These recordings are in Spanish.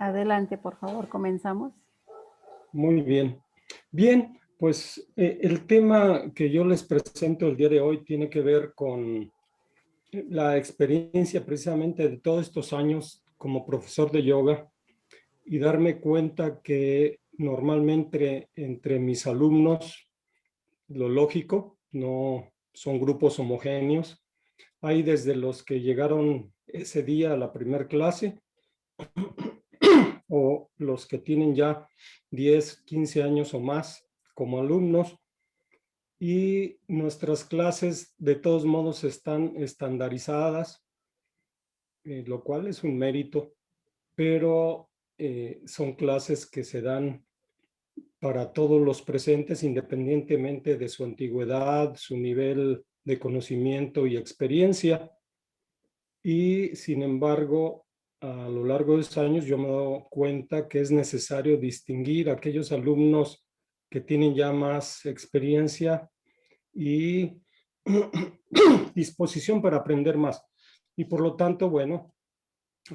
Adelante, por favor, comenzamos. Muy bien. Bien, pues el tema que yo les presento el día de hoy tiene que ver con la experiencia precisamente de todos estos años como profesor de yoga y darme cuenta que normalmente entre mis alumnos, lo lógico, no son grupos homogéneos. Hay desde los que llegaron ese día a la primera clase o los que tienen ya 10, 15 años o más como alumnos, y nuestras clases de todos modos están estandarizadas, lo cual es un mérito, pero son clases que se dan para todos los presentes independientemente de su antigüedad, su nivel de conocimiento y experiencia. Y sin embargo, a lo largo de los años yo me he dado cuenta que es necesario distinguir a aquellos alumnos que tienen ya más experiencia y disposición para aprender más. Y por lo tanto, bueno,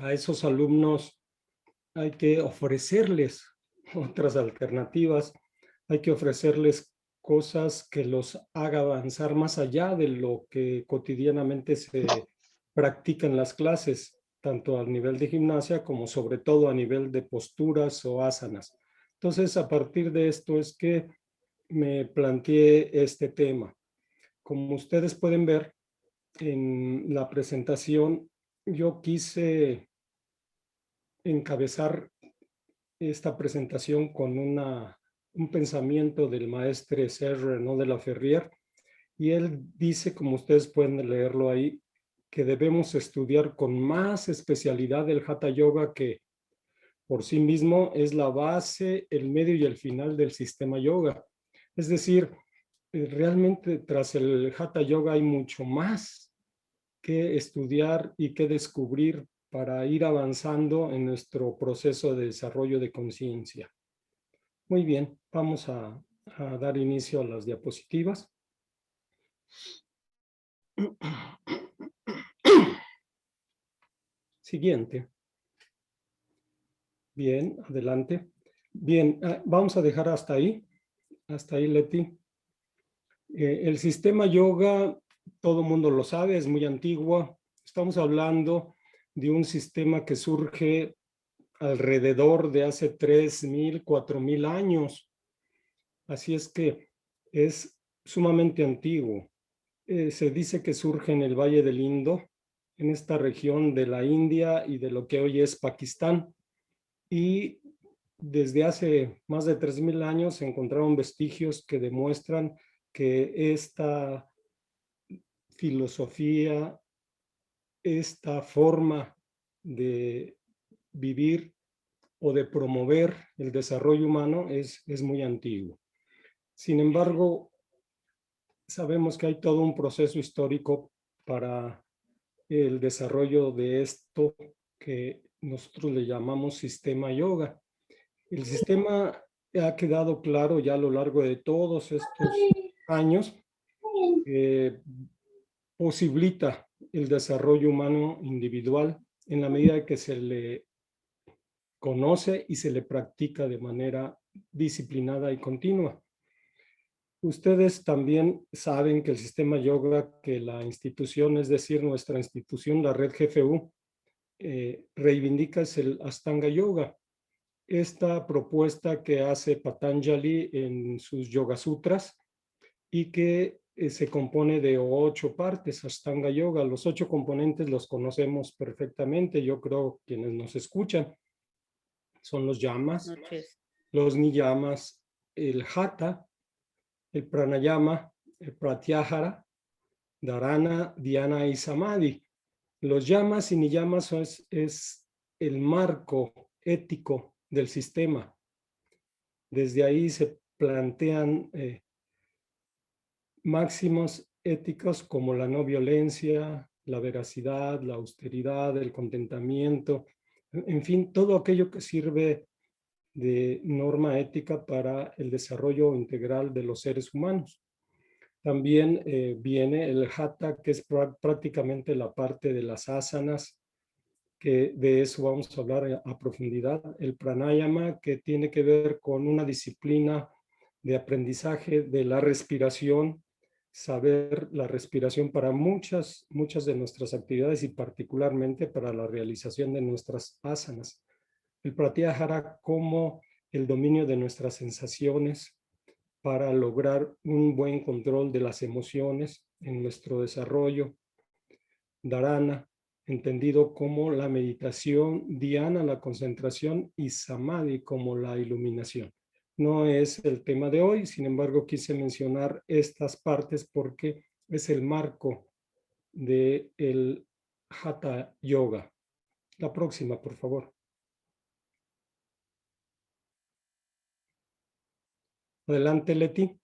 a esos alumnos hay que ofrecerles otras alternativas, hay que ofrecerles cosas que los haga avanzar más allá de lo que cotidianamente se practica en las clases, tanto al nivel de gimnasia como sobre todo a nivel de posturas o asanas. Entonces, a partir de esto es que me planteé este tema. Como ustedes pueden ver en la presentación, yo quise encabezar esta presentación con un pensamiento del maestre Serre Renaud de la Ferrière, y él dice, como ustedes pueden leerlo ahí, que debemos estudiar con más especialidad el Hatha Yoga, que por sí mismo es la base, el medio y el final del sistema yoga. Es decir, realmente tras el Hatha Yoga hay mucho más que estudiar y que descubrir para ir avanzando en nuestro proceso de desarrollo de conciencia. Muy bien, vamos a dar inicio a las diapositivas. Siguiente. Bien, adelante. Bien, vamos a dejar hasta ahí, Leti. El sistema yoga, todo el mundo lo sabe, es muy antiguo. Estamos hablando de un sistema que surge alrededor de hace 3,000, 4,000 años. Así es que es sumamente antiguo. Se dice que surge en el Valle del Indo, en esta región de la India y de lo que hoy es Pakistán. Y desde hace más de 3,000 años se encontraron vestigios que demuestran que esta filosofía, esta forma de vivir o de promover el desarrollo humano es muy antiguo. Sin embargo, sabemos que hay todo un proceso histórico para el desarrollo de esto que nosotros le llamamos sistema yoga. El sistema ha quedado claro ya a lo largo de todos estos años, posibilita el desarrollo humano individual en la medida que se le conoce y se le practica de manera disciplinada y continua. Ustedes también saben que el sistema yoga, que la institución, es decir, nuestra institución, la red GFU, reivindica es el Ashtanga Yoga. Esta propuesta que hace Patanjali en sus Yoga Sutras y que se compone de 8 partes, Ashtanga Yoga. Los 8 componentes los conocemos perfectamente, yo creo quienes nos escuchan. Son los yamas, los niyamas, el hatha, el pranayama, el pratyahara, dharana, dhyana y samadhi. Los yamas y niyamas es el marco ético del sistema. Desde ahí se plantean máximos éticos como la no violencia, la veracidad, la austeridad, el contentamiento, en fin, todo aquello que sirve de norma ética para el desarrollo integral de los seres humanos. También viene el hatha, que es prácticamente la parte de las asanas, que de eso vamos a hablar a profundidad. El pranayama, que tiene que ver con una disciplina de aprendizaje de la respiración, saber la respiración para muchas de nuestras actividades y particularmente para la realización de nuestras asanas. El pratyahara como el dominio de nuestras sensaciones para lograr un buen control de las emociones en nuestro desarrollo. Dharana, entendido como la meditación, dhyana, la concentración, y samadhi como la iluminación. No es el tema de hoy, sin embargo quise mencionar estas partes porque es el marco del Hatha Yoga. La próxima, por favor. Adelante, Leti.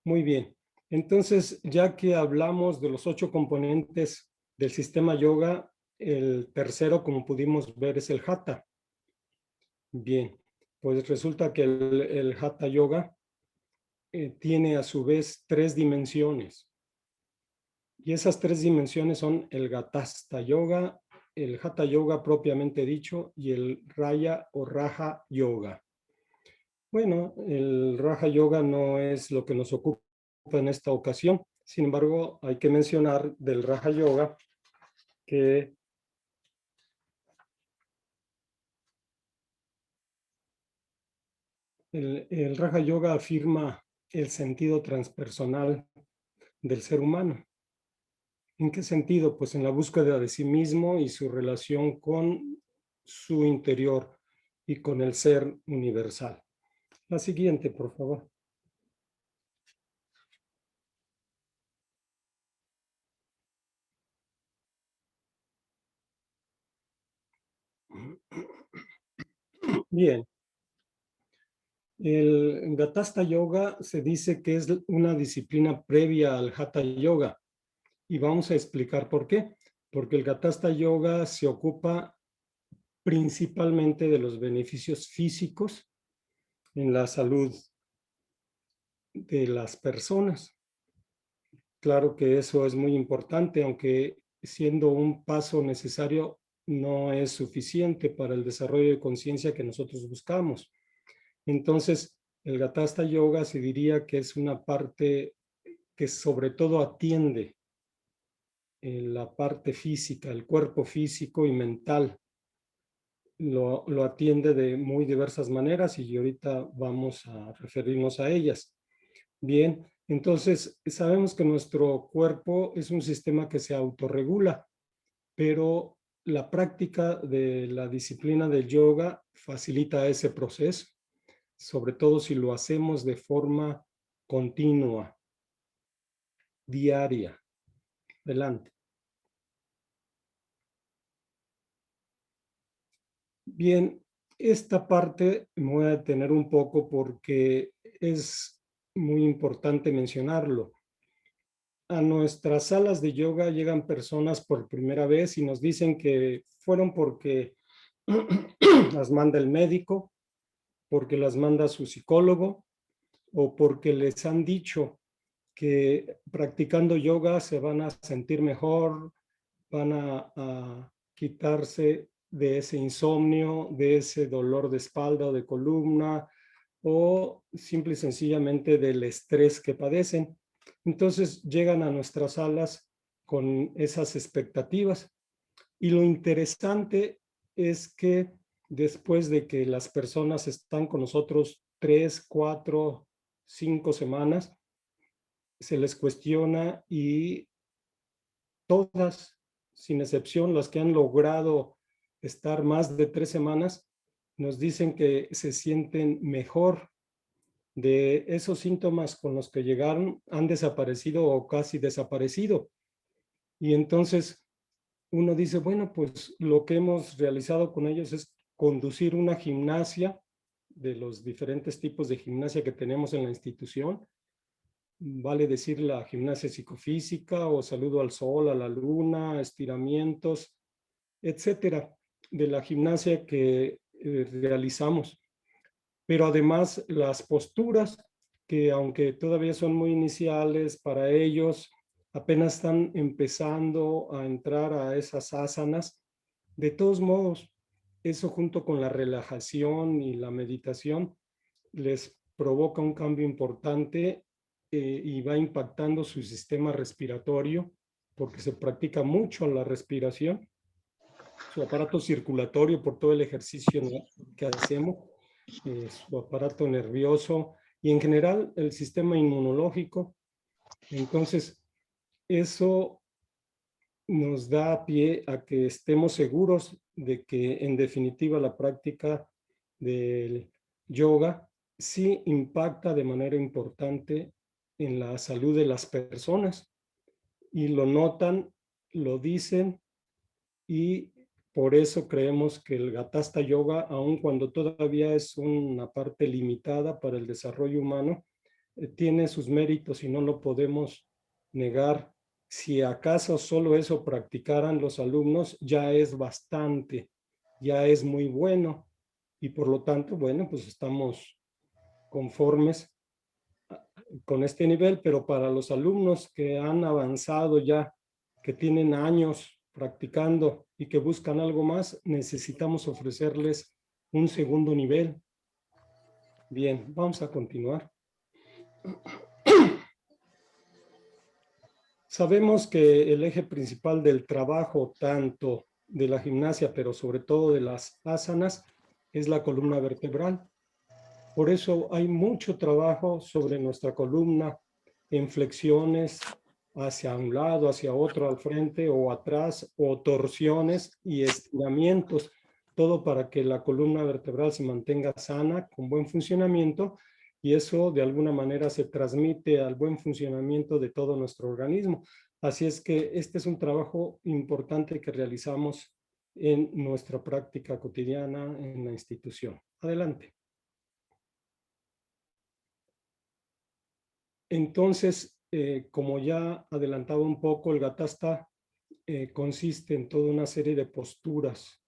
Muy bien. Entonces, ya que hablamos de los 8 componentes del sistema yoga, el tercero, como pudimos ver, es el Hatha. Bien, pues resulta que el Hatha Yoga tiene a su vez 3 dimensiones. Y esas 3 dimensiones son el Gatastha Yoga, el Hatha Yoga propiamente dicho y el Raya o Raja Yoga. Bueno, el Raja Yoga no es lo que nos ocupa en esta ocasión. Sin embargo, hay que mencionar del Raja Yoga que el Raja Yoga afirma el sentido transpersonal del ser humano. ¿En qué sentido? Pues en la búsqueda de sí mismo y su relación con su interior y con el ser universal. La siguiente, por favor. Bien. El Gatastha Yoga se dice que es una disciplina previa al Hatha Yoga. Y vamos a explicar por qué. Porque el Gatastha Yoga se ocupa principalmente de los beneficios físicos en la salud de las personas. Claro que eso es muy importante, aunque siendo un paso necesario, no es suficiente para el desarrollo de conciencia que nosotros buscamos. Entonces, el Gatastha Yoga se diría que es una parte que sobre todo atiende la parte física, el cuerpo físico y mental. Lo atiende de muy diversas maneras y ahorita vamos a referirnos a ellas. Bien, entonces sabemos que nuestro cuerpo es un sistema que se autorregula, pero la práctica de la disciplina del yoga facilita ese proceso, sobre todo si lo hacemos de forma continua, diaria. Adelante. Bien, esta parte me voy a detener un poco porque es muy importante mencionarlo. A nuestras salas de yoga llegan personas por primera vez y nos dicen que fueron porque las manda el médico, porque las manda su psicólogo o porque les han dicho que practicando yoga se van a sentir mejor, van a quitarse de ese insomnio, de ese dolor de espalda o de columna, o simple y sencillamente del estrés que padecen. Entonces llegan a nuestras salas con esas expectativas. Y lo interesante es que después de que las personas están con nosotros 3, 4, 5 semanas, se les cuestiona y todas, sin excepción, las que han logrado estar más de 3 semanas, nos dicen que se sienten mejor, de esos síntomas con los que llegaron, han desaparecido o casi desaparecido. Y entonces uno dice, bueno, pues lo que hemos realizado con ellos es conducir una gimnasia de los diferentes tipos de gimnasia que tenemos en la institución. Vale decir la gimnasia psicofísica o saludo al sol, a la luna, estiramientos, etcétera, de la gimnasia que realizamos. Pero además las posturas, que aunque todavía son muy iniciales para ellos, apenas están empezando a entrar a esas asanas. De todos modos, eso junto con la relajación y la meditación les provoca un cambio importante y va impactando su sistema respiratorio porque se practica mucho la respiración, su aparato circulatorio por todo el ejercicio que hacemos, su aparato nervioso y en general el sistema inmunológico. Entonces, eso nos da pie a que estemos seguros de que en definitiva la práctica del yoga sí impacta de manera importante en la salud de las personas y lo notan, lo dicen y por eso creemos que el Gatasta Yoga, aun cuando todavía es una parte limitada para el desarrollo humano, tiene sus méritos y no lo podemos negar. Si acaso solo eso practicaran los alumnos, ya es bastante, ya es muy bueno y por lo tanto, bueno, pues estamos conformes con este nivel, pero para los alumnos que han avanzado ya, que tienen años practicando y que buscan algo más, necesitamos ofrecerles un segundo nivel. Bien, vamos a continuar. Sabemos que el eje principal del trabajo, tanto de la gimnasia, pero sobre todo de las asanas, es la columna vertebral. Por eso hay mucho trabajo sobre nuestra columna, en flexiones hacia un lado, hacia otro, al frente o atrás, o torsiones y estiramientos, todo para que la columna vertebral se mantenga sana, con buen funcionamiento, y eso de alguna manera se transmite al buen funcionamiento de todo nuestro organismo. Así es que este es un trabajo importante que realizamos en nuestra práctica cotidiana en la institución. Adelante. Entonces, como ya adelantaba un poco, el Gatasta consiste en toda una serie de posturas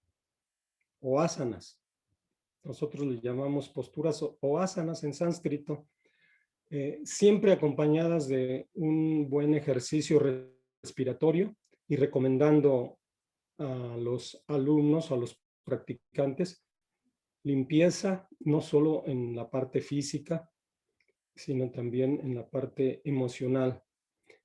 o asanas. Nosotros le llamamos posturas o asanas en sánscrito, siempre acompañadas de un buen ejercicio respiratorio y recomendando a los alumnos, a los practicantes, limpieza, no solo en la parte física, sino también en la parte emocional.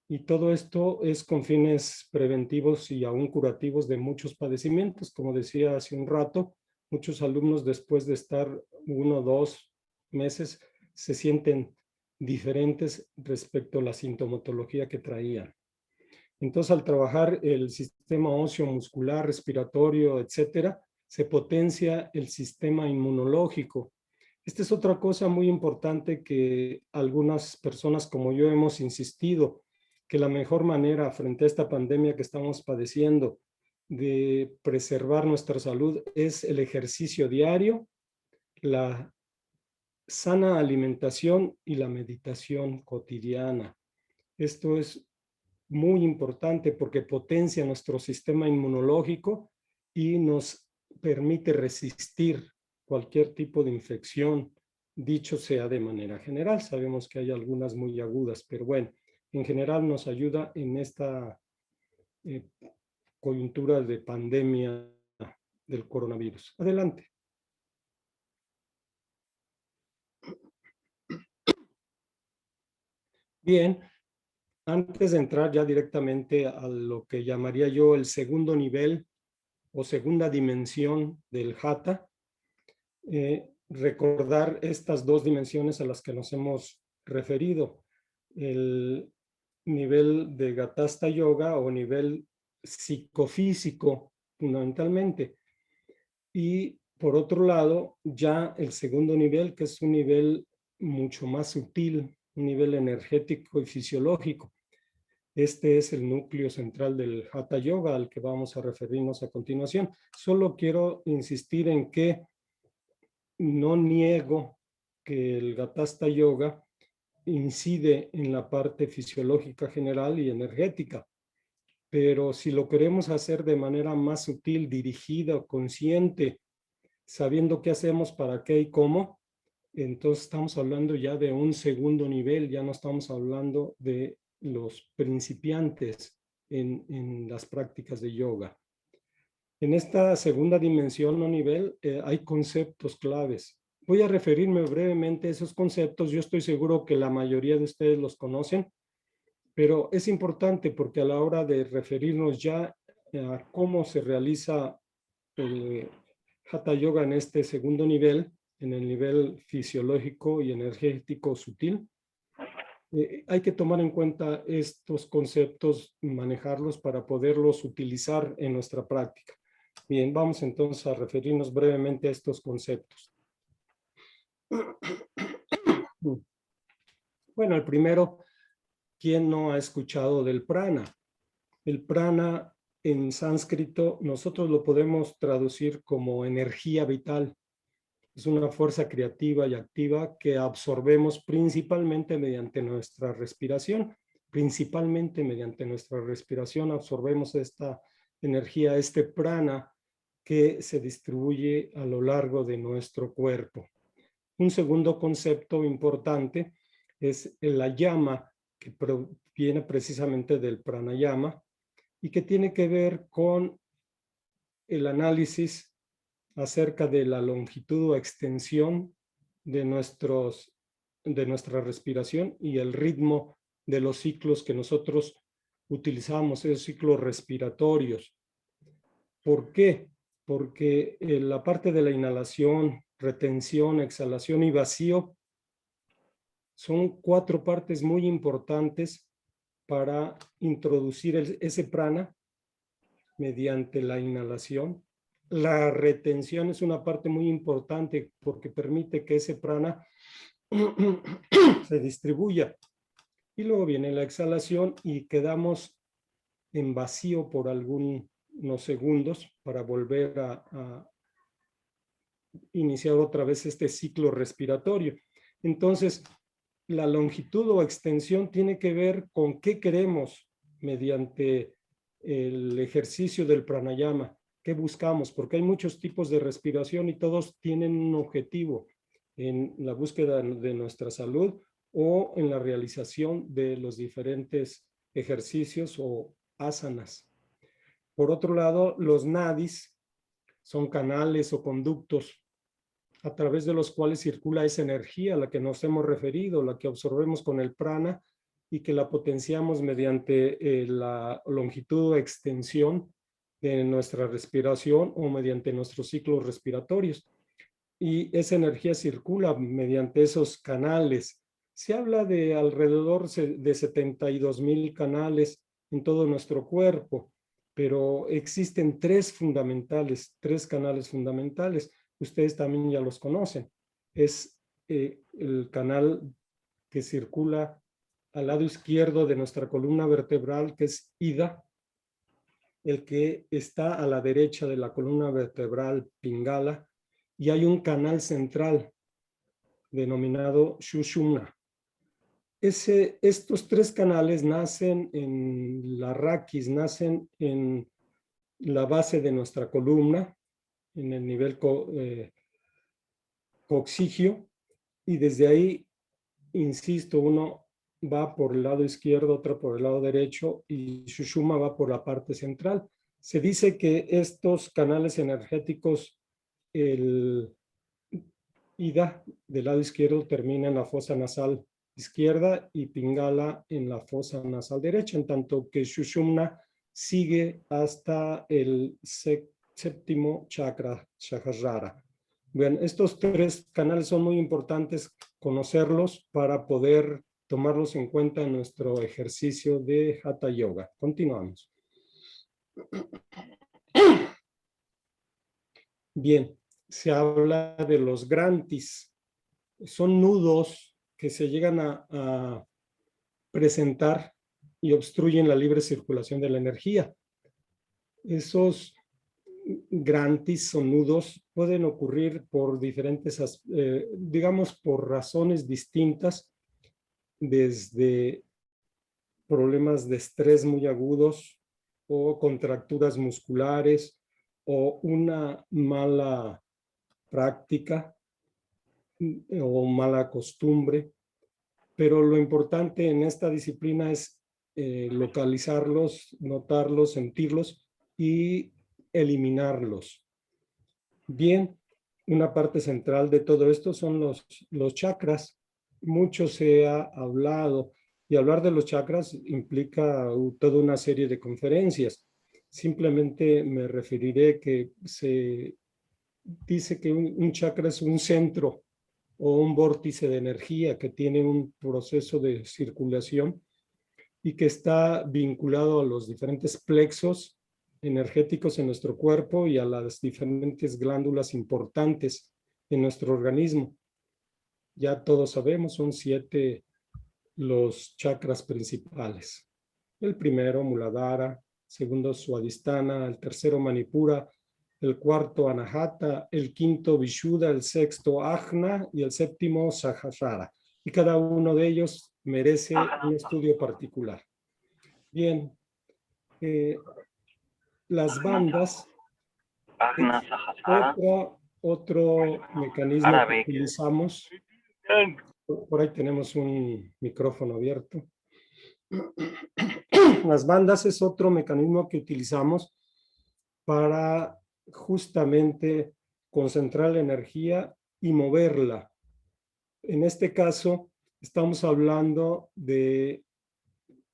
Y todo esto es con fines preventivos y aún curativos de muchos padecimientos. Como decía hace un rato, muchos alumnos después de estar 1 o 2 meses se sienten diferentes respecto a la sintomatología que traían. Entonces, al trabajar el sistema óseo, muscular, respiratorio, etcétera, se potencia el sistema inmunológico. Esta es otra cosa muy importante que algunas personas como yo hemos insistido, que la mejor manera frente a esta pandemia que estamos padeciendo de preservar nuestra salud es el ejercicio diario, la sana alimentación y la meditación cotidiana. Esto es muy importante porque potencia nuestro sistema inmunológico y nos permite resistir cualquier tipo de infección, dicho sea de manera general. Sabemos que hay algunas muy agudas, pero bueno, en general nos ayuda en esta coyuntura de pandemia del coronavirus. Adelante. Bien, antes de entrar ya directamente a lo que llamaría yo el segundo nivel o segunda dimensión del Hatha, recordar estas dos dimensiones a las que nos hemos referido. El nivel de Gatasta Yoga o nivel psicofísico, fundamentalmente. Y por otro lado, ya el segundo nivel, que es un nivel mucho más sutil, un nivel energético y fisiológico. Este es el núcleo central del Hatha Yoga al que vamos a referirnos a continuación. Solo quiero insistir en que no niego que el Gatasta Yoga incide en la parte fisiológica general y energética, pero si lo queremos hacer de manera más sutil, dirigida, consciente, sabiendo qué hacemos, para qué y cómo, entonces estamos hablando ya de un segundo nivel, ya no estamos hablando de los principiantes en las prácticas de yoga. En esta segunda dimensión o nivel hay conceptos claves. Voy a referirme brevemente a esos conceptos. Yo estoy seguro que la mayoría de ustedes los conocen, pero es importante porque a la hora de referirnos ya a cómo se realiza el Hatha Yoga en este segundo nivel, en el nivel fisiológico y energético sutil, hay que tomar en cuenta estos conceptos y manejarlos para poderlos utilizar en nuestra práctica. Bien, vamos entonces a referirnos brevemente a estos conceptos. Bueno, el primero, ¿quién no ha escuchado del prana? El prana en sánscrito nosotros lo podemos traducir como energía vital. Es una fuerza creativa y activa que absorbemos principalmente mediante nuestra respiración. Principalmente mediante nuestra respiración absorbemos esta energía, este prana que se distribuye a lo largo de nuestro cuerpo. Un segundo concepto importante es la llama, que proviene precisamente del pranayama y que tiene que ver con el análisis acerca de la longitud o extensión de nuestra respiración y el ritmo de los ciclos que nosotros utilizamos, esos ciclos respiratorios. ¿Por qué? Porque la parte de la inhalación, retención, exhalación y vacío son 4 partes muy importantes para introducir ese prana mediante la inhalación. La retención es una parte muy importante porque permite que ese prana se distribuya. Y luego viene la exhalación y quedamos en vacío por algunos segundos para volver a iniciar otra vez este ciclo respiratorio. Entonces, la longitud o extensión tiene que ver con qué queremos mediante el ejercicio del pranayama, qué buscamos, porque hay muchos tipos de respiración y todos tienen un objetivo en la búsqueda de nuestra salud o en la realización de los diferentes ejercicios o asanas. Por otro lado, los nadis son canales o conductos a través de los cuales circula esa energía a la que nos hemos referido, la que absorbemos con el prana y que la potenciamos mediante la longitud o extensión de nuestra respiración o mediante nuestros ciclos respiratorios. Y esa energía circula mediante esos canales. Se habla de alrededor de 72,000 canales en todo nuestro cuerpo, pero existen 3 canales fundamentales. Ustedes también ya los conocen. Es el canal que circula al lado izquierdo de nuestra columna vertebral, que es Ida, el que está a la derecha de la columna vertebral Pingala, y hay un canal central denominado Shushumna. Estos 3 canales nacen en la raquis, nacen en la base de nuestra columna, en el nivel coxigio, y desde ahí, insisto, uno va por el lado izquierdo, otro por el lado derecho, y Shushumna va por la parte central. Se dice que estos canales energéticos, el Ida del lado izquierdo termina en la fosa nasal izquierda y Pingala en la fosa nasal derecha, en tanto que Shushumna sigue hasta el séptimo chakra, Sahasrara. Bien, estos 3 canales son muy importantes conocerlos para poder tomarlos en cuenta en nuestro ejercicio de Hatha Yoga. Continuamos. Bien, se habla de los grantis. Son nudos que se llegan a presentar y obstruyen la libre circulación de la energía. Esos grantis o nudos pueden ocurrir por diferentes, digamos, por razones distintas, desde problemas de estrés muy agudos o contracturas musculares o una mala práctica o mala costumbre, pero lo importante en esta disciplina es localizarlos, notarlos, sentirlos y eliminarlos. Bien, una parte central de todo esto son los chakras. Mucho se ha hablado, y hablar de los chakras implica toda una serie de conferencias. Simplemente me referiré que se dice que un chakra es un centro o un vórtice de energía que tiene un proceso de circulación y que está vinculado a los diferentes plexos energéticos en nuestro cuerpo y a las diferentes glándulas importantes en nuestro organismo. Ya todos sabemos, son 7 los chakras principales. El primero, Muladhara, segundo, Swadhisthana, el tercero, Manipura, el cuarto, Anahata, el quinto, Vishuddha, el sexto, Ajna y el séptimo, Sahasrara. Y cada uno de ellos merece un estudio particular. Bien, las bandas es otro mecanismo que utilizamos. Por ahí tenemos un micrófono abierto. Las bandas es otro mecanismo que utilizamos para justamente concentrar la energía y moverla. En este caso, estamos hablando de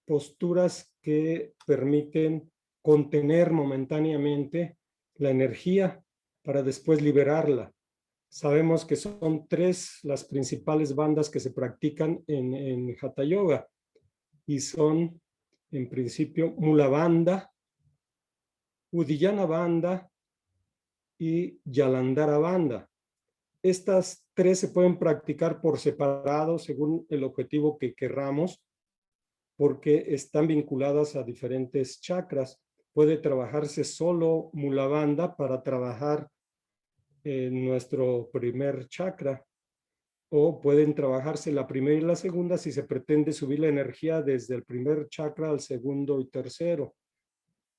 posturas que permiten contener momentáneamente la energía para después liberarla. Sabemos que son 3 las principales bandas que se practican en Hatha Yoga y son, en principio, Mula Bandha, Uddiyana Bandha y Jalandhara Bandha. Estas 3 se pueden practicar por separado según el objetivo que querramos, porque están vinculadas a diferentes chakras. Puede trabajarse solo Mula Bandha para trabajar en nuestro primer chakra, o pueden trabajarse la primera y la segunda si se pretende subir la energía desde el primer chakra al segundo y tercero,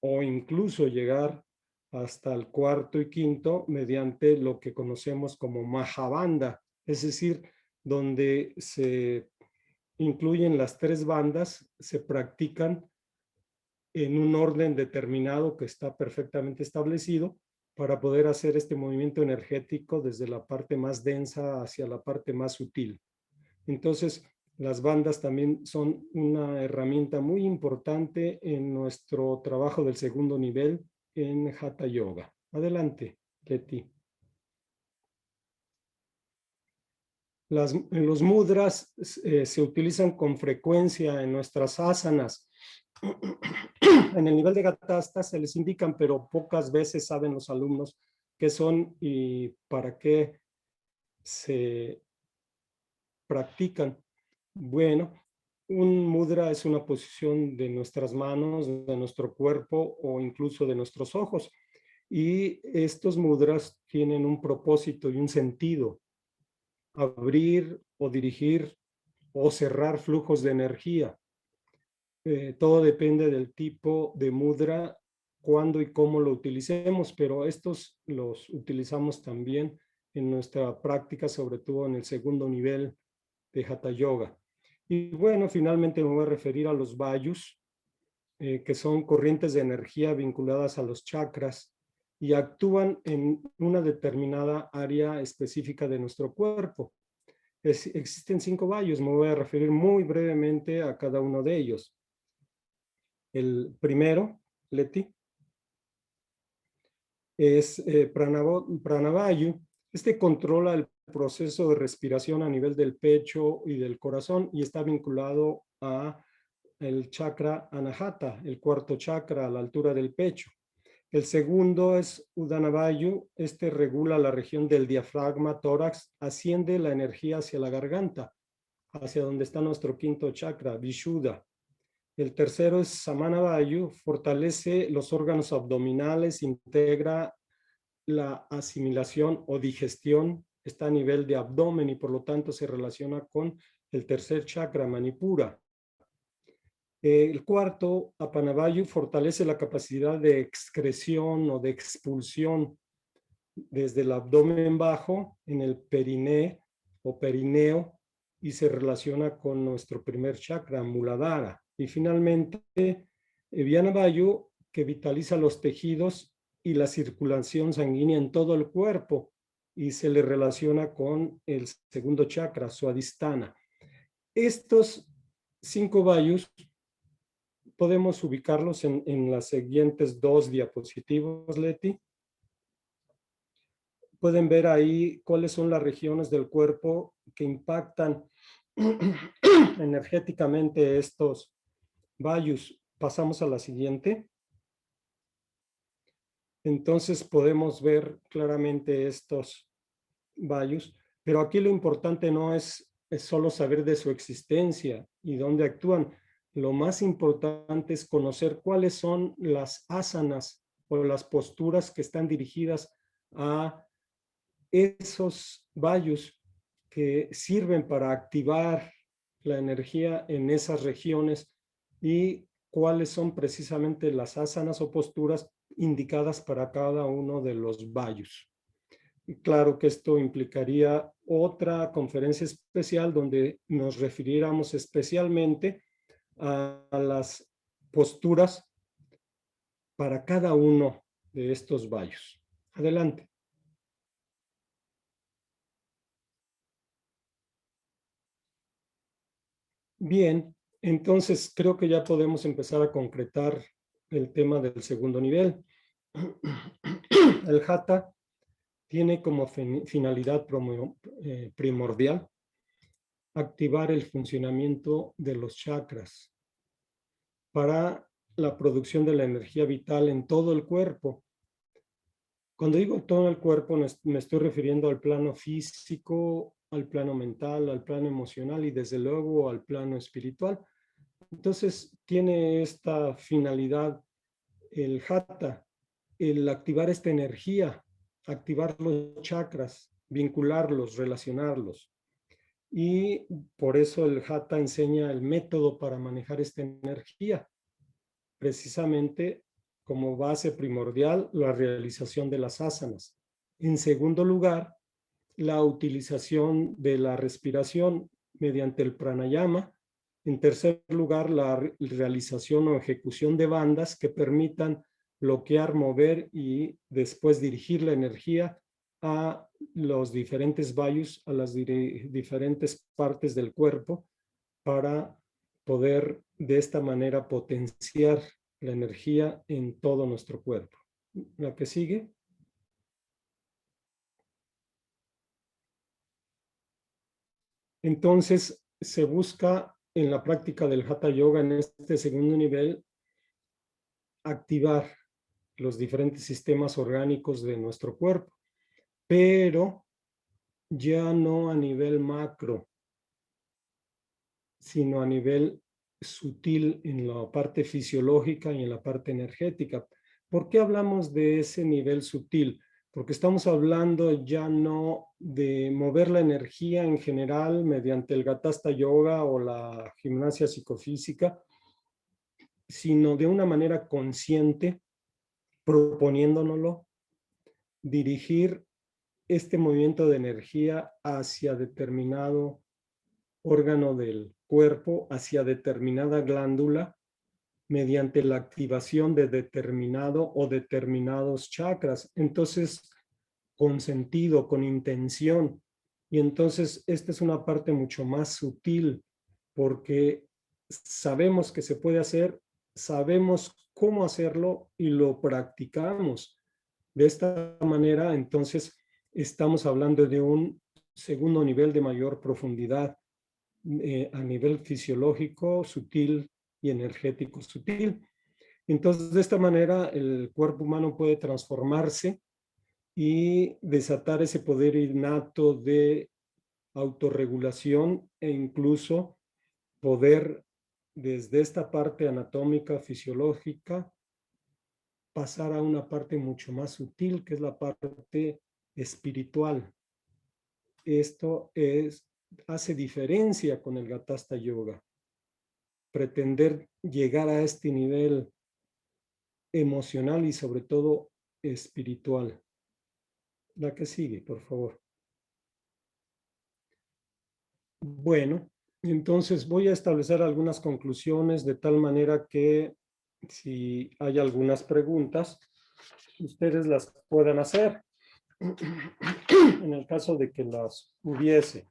o incluso llegar hasta el cuarto y quinto mediante lo que conocemos como Mahabandha, es decir, donde se incluyen las 3 bandas, se practican en un orden determinado que está perfectamente establecido para poder hacer este movimiento energético desde la parte más densa hacia la parte más sutil. Entonces, las bandas también son una herramienta muy importante en nuestro trabajo del segundo nivel en Hatha Yoga. Adelante, Leti. Los mudras se utilizan con frecuencia en nuestras asanas. En el nivel de Gatasta se les indican, pero pocas veces saben los alumnos qué son y para qué se practican. Bueno, un mudra es una posición de nuestras manos, de nuestro cuerpo o incluso de nuestros ojos. Y estos mudras tienen un propósito y un sentido. Abrir o dirigir o cerrar flujos de energía. Todo depende del tipo de mudra, cuándo y cómo lo utilicemos, pero estos los utilizamos también en nuestra práctica, sobre todo en el segundo nivel de Hatha Yoga. Y bueno, finalmente me voy a referir a los vayus, que son corrientes de energía vinculadas a los chakras y actúan en una determinada área específica de nuestro cuerpo. Existen 5 vayus, me voy a referir muy brevemente a cada uno de ellos. El primero, Leti, es Pranavayu. Este controla el proceso de respiración a nivel del pecho y del corazón y está vinculado a el chakra Anahata, el cuarto chakra a la altura del pecho. El segundo es Udanavayu. Este regula la región del diafragma, tórax, asciende la energía hacia la garganta, hacia donde está nuestro quinto chakra, Vishuddha. El tercero es Samanavayu, fortalece los órganos abdominales, integra la asimilación o digestión, está a nivel de abdomen y por lo tanto se relaciona con el tercer chakra, Manipura. El cuarto, Apanavayu, fortalece la capacidad de excreción o de expulsión desde el abdomen bajo en el periné o perineo y se relaciona con nuestro primer chakra, Muladhara. Y finalmente, Viana Vayu, que vitaliza los tejidos y la circulación sanguínea en todo el cuerpo y se le relaciona con el segundo chakra, Swadhisthana. Estos 5 vayus podemos ubicarlos en las siguientes 2 diapositivas, Leti. Pueden ver ahí cuáles son las regiones del cuerpo que impactan energéticamente estos vayus. Pasamos a la siguiente. Entonces podemos ver claramente estos vayus, pero aquí lo importante no es solo saber de su existencia y dónde actúan. Lo más importante es conocer cuáles son las asanas o las posturas que están dirigidas a esos vayus que sirven para activar la energía en esas regiones y cuáles son precisamente las asanas o posturas indicadas para cada uno de los vayus. Y claro que esto implicaría otra conferencia especial donde nos refiriéramos especialmente a las posturas para cada uno de estos vayus. Adelante. Bien, entonces creo que ya podemos empezar a concretar el tema del segundo nivel. El Hatha tiene como finalidad primordial activar el funcionamiento de los chakras para la producción de la energía vital en todo el cuerpo. Cuando digo todo el cuerpo, me estoy refiriendo al plano físico, al plano mental, al plano emocional y desde luego al plano espiritual. Entonces, tiene esta finalidad el Hatha, el activar esta energía, activar los chakras, vincularlos, relacionarlos. Y por eso el Hatha enseña el método para manejar esta energía, precisamente como base primordial la realización de las asanas. En segundo lugar, la utilización de la respiración mediante el pranayama. En tercer lugar, la realización o ejecución de bandas que permitan bloquear, mover y después dirigir la energía a los diferentes vayus, a las diferentes partes del cuerpo para poder de esta manera potenciar la energía en todo nuestro cuerpo. La que sigue. Entonces, se busca en la práctica del Hatha Yoga en este segundo nivel activar los diferentes sistemas orgánicos de nuestro cuerpo, pero ya no a nivel macro, sino a nivel sutil en la parte fisiológica y en la parte energética. ¿Por qué hablamos de ese nivel sutil? Porque estamos hablando ya no de mover la energía en general mediante el Gatasta Yoga o la gimnasia psicofísica, sino de una manera consciente, proponiéndonoslo, dirigir este movimiento de energía hacia determinado órgano del cuerpo, hacia determinada glándula, mediante la activación de determinado o determinados chakras. Entonces, con sentido, con intención. Y entonces, esta es una parte mucho más sutil, porque sabemos que se puede hacer, sabemos cómo hacerlo y lo practicamos. De esta manera, entonces, estamos hablando de un segundo nivel de mayor profundidad a nivel fisiológico, sutil y energético sutil. Entonces, de esta manera, el cuerpo humano puede transformarse y desatar ese poder innato de autorregulación e incluso poder, desde esta parte anatómica, fisiológica, pasar a una parte mucho más sutil, que es la parte espiritual. Esto hace diferencia con el Gatasta Yoga. Pretender llegar a este nivel emocional y sobre todo espiritual. La que sigue, por favor. Bueno, Entonces voy a establecer algunas conclusiones de tal manera que si hay algunas preguntas, ustedes las puedan hacer en el caso de que las hubiese.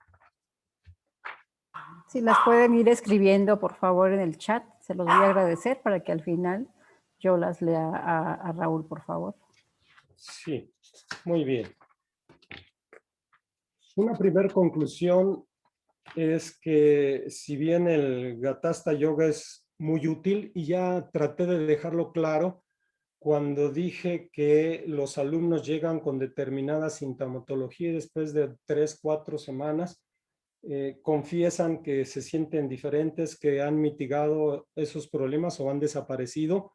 Si las pueden ir escribiendo, por favor, en el chat, se los voy a agradecer para que al final yo las lea a Raúl, por favor. Sí, muy bien. Una primera conclusión es que si bien el Gatasta Yoga es muy útil, y ya traté de dejarlo claro cuando dije que los alumnos llegan con determinada sintomatología y después de 3, 4 semanas confiesan que se sienten diferentes, que han mitigado esos problemas o han desaparecido,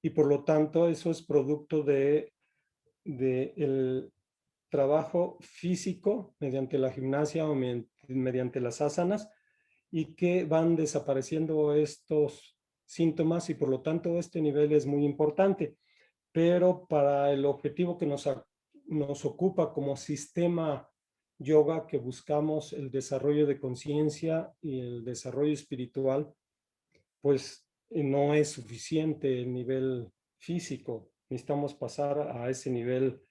y por lo tanto eso es producto de el trabajo físico mediante la gimnasia o mediante las asanas, y que van desapareciendo estos síntomas, y por lo tanto este nivel es muy importante. Pero para el objetivo que nos ocupa como sistema yoga, que buscamos el desarrollo de conciencia y el desarrollo espiritual, pues no es suficiente el nivel físico. Necesitamos pasar a ese nivel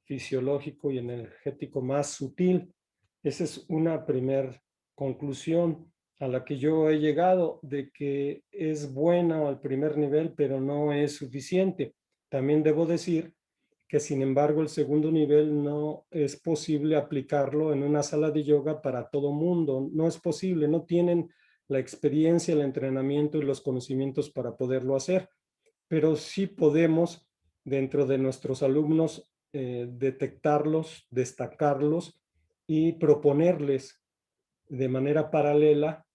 fisiológico y energético más sutil. Esa es una primera conclusión a la que yo he llegado, de que es bueno el primer nivel, pero no es suficiente. También debo decir que, sin embargo, el segundo nivel no es posible aplicarlo en una sala de yoga para todo mundo. No es posible, no tienen la experiencia, el entrenamiento y los conocimientos para poderlo hacer, pero sí podemos, dentro de nuestros alumnos, detectarlos, destacarlos y proponerles de manera paralela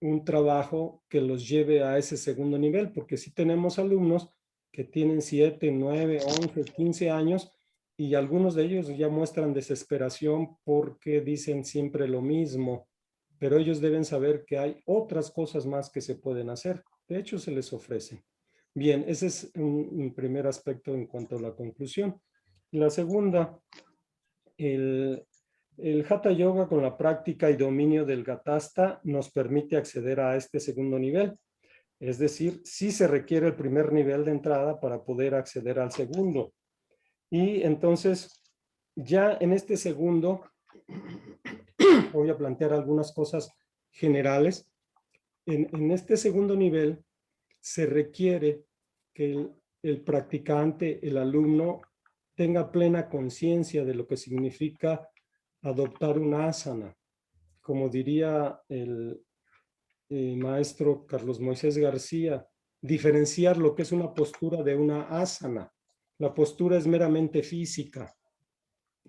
un trabajo que los lleve a ese segundo nivel, porque sí tenemos alumnos que tienen 7, 9, 11, 15 años, y algunos de ellos ya muestran desesperación porque dicen siempre lo mismo, pero ellos deben saber que hay otras cosas más que se pueden hacer. De hecho, se les ofrecen. Bien, ese es un primer aspecto en cuanto a la conclusión. La segunda, el Hatha Yoga, con la práctica y dominio del Gatasta, nos permite acceder a este segundo nivel. Es decir, sí se requiere el primer nivel de entrada para poder acceder al segundo. Y entonces, ya en este segundo, voy a plantear algunas cosas generales. En este segundo nivel se requiere que el practicante, el alumno, tenga plena conciencia de lo que significa adoptar una asana. Como diría el maestro Carlos Moisés García, diferenciar lo que es una postura de una asana. La postura es meramente física.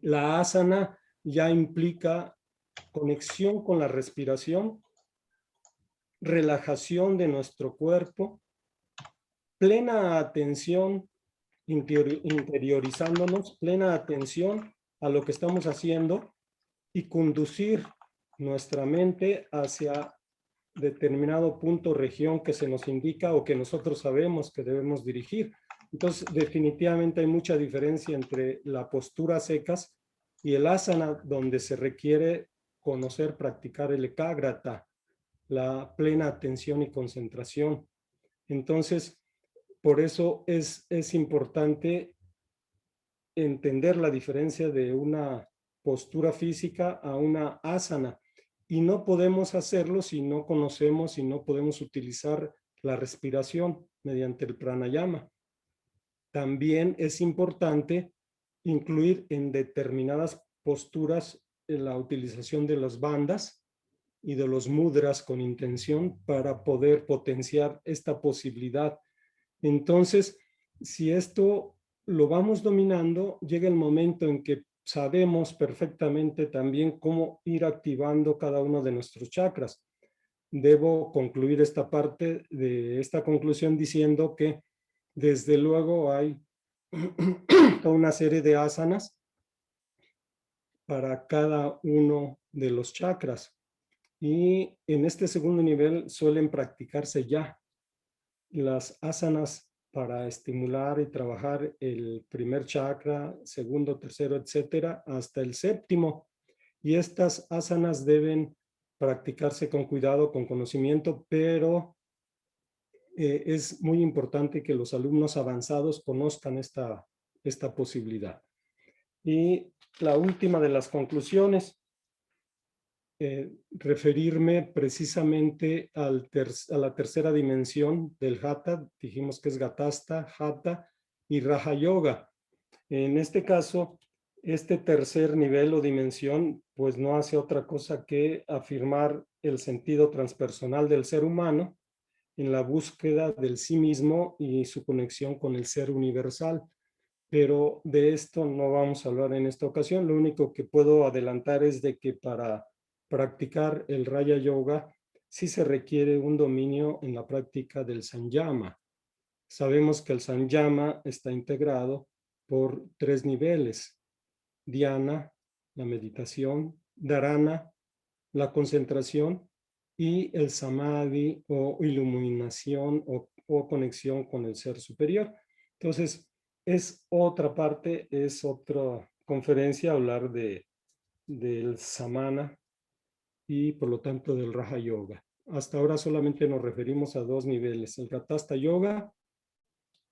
La asana ya implica conexión con la respiración, relajación de nuestro cuerpo, plena atención, interiorizándonos, plena atención a lo que estamos haciendo, y conducir nuestra mente hacia determinado punto, región que se nos indica o que nosotros sabemos que debemos dirigir. Entonces, definitivamente hay mucha diferencia entre la postura secas y el asana, donde se requiere conocer, practicar el ekagrata, la plena atención y concentración. Entonces, por eso es importante entender la diferencia de una postura física a una asana. Y no podemos hacerlo si no conocemos y no podemos utilizar la respiración mediante el pranayama. También es importante incluir en determinadas posturas la utilización de las bandas y de los mudras con intención para poder potenciar esta posibilidad. Entonces, si esto lo vamos dominando, llega el momento en que sabemos perfectamente también cómo ir activando cada uno de nuestros chakras. Debo concluir esta parte de esta conclusión diciendo que desde luego hay toda una serie de asanas para cada uno de los chakras, y en este segundo nivel suelen practicarse ya las asanas para estimular y trabajar el primer chakra, segundo, tercero, etcétera, hasta el séptimo. Y estas asanas deben practicarse con cuidado, con conocimiento, pero es muy importante que los alumnos avanzados conozcan esta posibilidad. Y la última de las conclusiones, referirme precisamente a la tercera dimensión del Hatha. Dijimos que es Gatasta, Hatha y Raja Yoga. En este caso, este tercer nivel o dimensión, pues no hace otra cosa que afirmar el sentido transpersonal del ser humano en la búsqueda del sí mismo y su conexión con el ser universal. Pero de esto no vamos a hablar en esta ocasión. Lo único que puedo adelantar es de que para practicar el Raya Yoga sí se requiere un dominio en la práctica del Sanyama. Sabemos que el Sanyama está integrado por 3 niveles: Dhyana, la meditación; Dharana, la concentración; y el Samadhi o iluminación o conexión con el ser superior. Entonces, es otra parte, es otra conferencia hablar del Samana y por lo tanto del Raja Yoga. Hasta ahora solamente nos referimos a 2 niveles, el Gatasta Yoga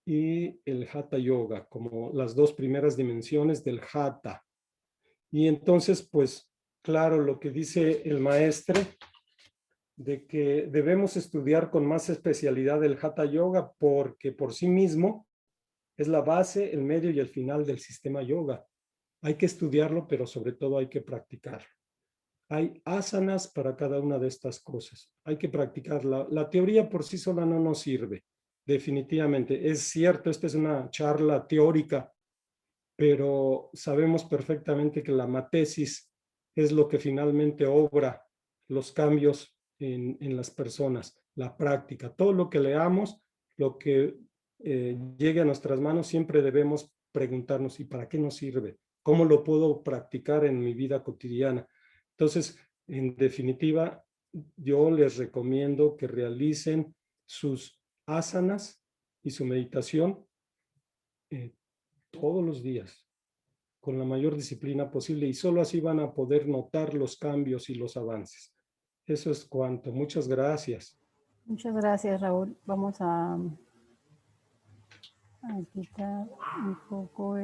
y el Hatha Yoga, como las 2 primeras dimensiones del Hatha. Y entonces, pues, claro, lo que dice el maestre, de que debemos estudiar con más especialidad el Hatha Yoga porque por sí mismo es la base, el medio y el final del sistema yoga. Hay que estudiarlo, pero sobre todo hay que practicarlo. Hay asanas para cada una de estas cosas. Hay que practicarla. La teoría por sí sola no nos sirve, definitivamente. Es cierto, esta es una charla teórica, pero sabemos perfectamente que la matesis es lo que finalmente obra los cambios en las personas, la práctica. Todo lo que leamos, lo que llegue a nuestras manos, siempre debemos preguntarnos: ¿y para qué nos sirve? ¿Cómo lo puedo practicar en mi vida cotidiana? Entonces, en definitiva, yo les recomiendo que realicen sus asanas y su meditación todos los días, con la mayor disciplina posible, y solo así van a poder notar los cambios y los avances. Eso es cuanto. Muchas gracias. Muchas gracias, Raúl. Vamos a quitar un poco,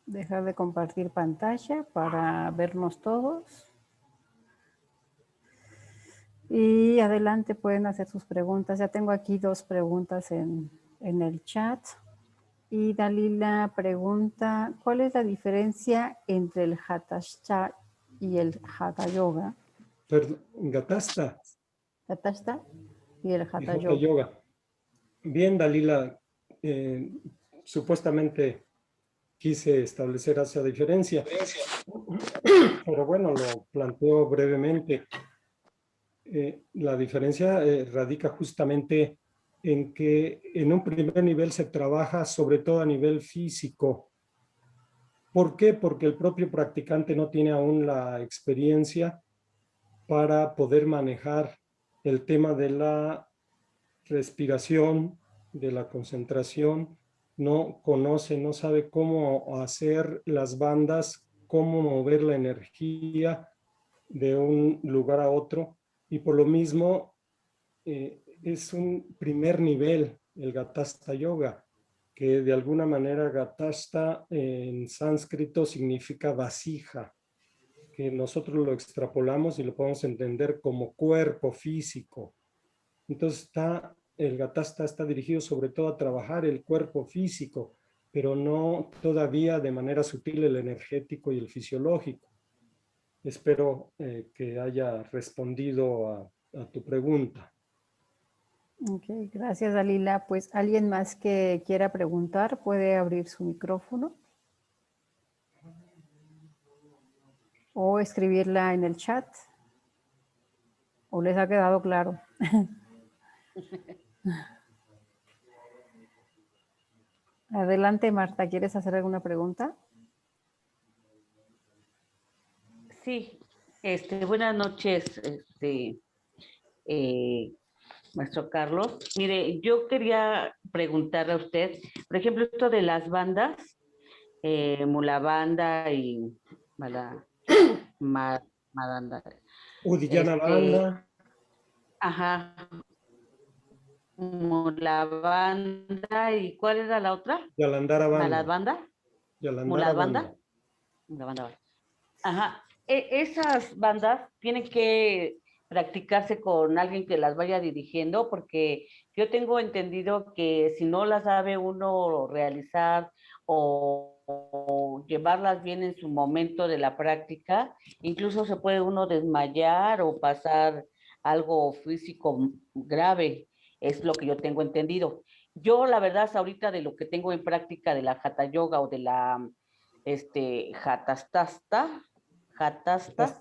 dejar de compartir pantalla para vernos todos. Y adelante, pueden hacer sus preguntas. Ya tengo aquí 2 preguntas en el chat. Y Dalila pregunta, ¿cuál es la diferencia entre el Hatha y el Hatha Yoga? Perdón, Gatasta Hatha y el y Hatha Hatha Yoga. Yoga. Bien, Dalila, supuestamente quise establecer esa diferencia, pero bueno, lo planteo brevemente. La diferencia radica justamente en que en un primer nivel se trabaja sobre todo a nivel físico. ¿Por qué? Porque el propio practicante no tiene aún la experiencia para poder manejar el tema de la respiración, de la concentración. No conoce, no sabe cómo hacer las bandas, cómo mover la energía de un lugar a otro, y por lo mismo es un primer nivel, el Gatasta Yoga, que de alguna manera Gatasta en sánscrito significa vasija, que nosotros lo extrapolamos y lo podemos entender como cuerpo físico. Entonces el Gatasta está dirigido sobre todo a trabajar el cuerpo físico, pero no todavía de manera sutil el energético y el fisiológico. Espero que haya respondido a tu pregunta. Ok, gracias, Dalila. Pues alguien más que quiera preguntar puede abrir su micrófono o escribirla en el chat. ¿O les ha quedado claro? Adelante, Marta, ¿quieres hacer alguna pregunta? Sí, buenas noches, maestro Carlos. Mire, yo quería preguntarle a usted, por ejemplo, esto de las bandas, Mula Banda y Madanda. Uddiyana Bandha. Ajá. Mula Bandha, ¿y cuál era la otra? Jalandhara Bandha. Malabanda. Jalandhara Bandha. Mula Bandha. Ajá. Esas bandas tienen que practicarse con alguien que las vaya dirigiendo, porque yo tengo entendido que si no las sabe uno realizar o llevarlas bien en su momento de la práctica, incluso se puede uno desmayar o pasar algo físico grave, es lo que yo tengo entendido. Yo, la verdad, ahorita de lo que tengo en práctica de la Hatha Yoga o de la Hatasta,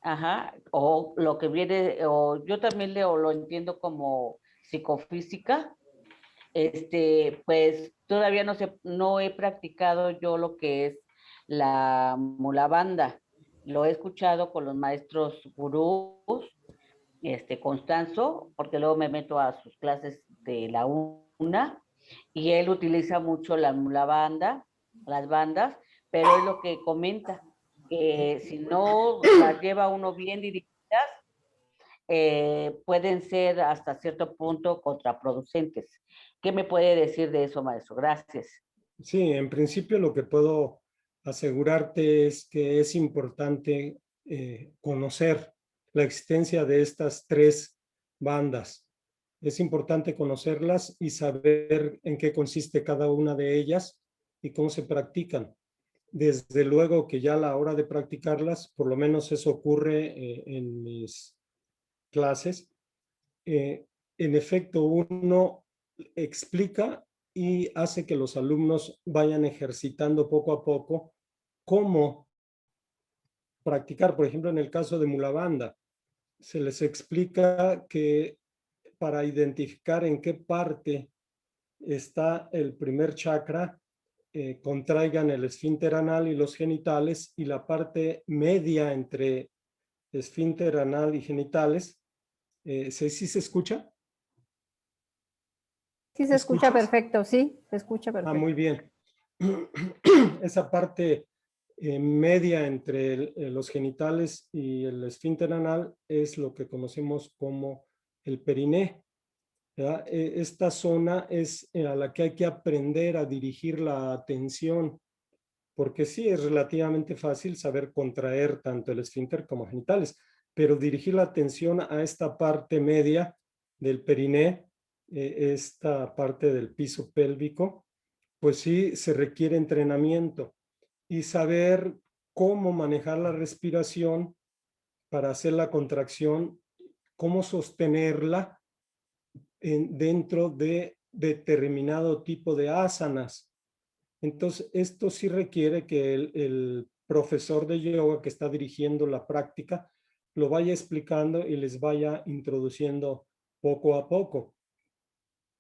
ajá, o lo que viene, o yo también lo entiendo como psicofísica, pues todavía no he practicado yo lo que es la Mula Bandha. Lo he escuchado con los maestros gurús, Constanzo, porque luego me meto a sus clases de la UNA, y él utiliza mucho la Mula Bandha, las bandas, pero es lo que comenta, que si no las lleva uno bien dirigidas, pueden ser hasta cierto punto contraproducentes. ¿Qué me puede decir de eso, maestro? Gracias. Sí, en principio lo que puedo asegurarte es que es importante conocer la existencia de estas tres bandas. Es importante conocerlas y saber en qué consiste cada una de ellas y cómo se practican. Desde luego que ya a la hora de practicarlas, por lo menos eso ocurre en mis clases, en efecto uno explica y hace que los alumnos vayan ejercitando poco a poco cómo practicar. Por ejemplo, en el caso de Mula Bandha, se les explica que para identificar en qué parte está el primer chakra, contraigan el esfínter anal y los genitales, y la parte media entre esfínter anal y genitales. ¿Sí se escucha? Sí, se escucha perfecto, sí, se escucha perfecto. Muy bien. Esa parte media entre los genitales y el esfínter anal es lo que conocemos como el periné, ¿verdad? Esta zona es a la que hay que aprender a dirigir la atención, porque sí es relativamente fácil saber contraer tanto el esfínter como genitales, pero dirigir la atención a esta parte media del periné, esta parte del piso pélvico, pues sí se requiere entrenamiento y saber cómo manejar la respiración para hacer la contracción, cómo sostenerla dentro de determinado tipo de asanas. Entonces, esto sí requiere que el profesor de yoga que está dirigiendo la práctica lo vaya explicando y les vaya introduciendo poco a poco.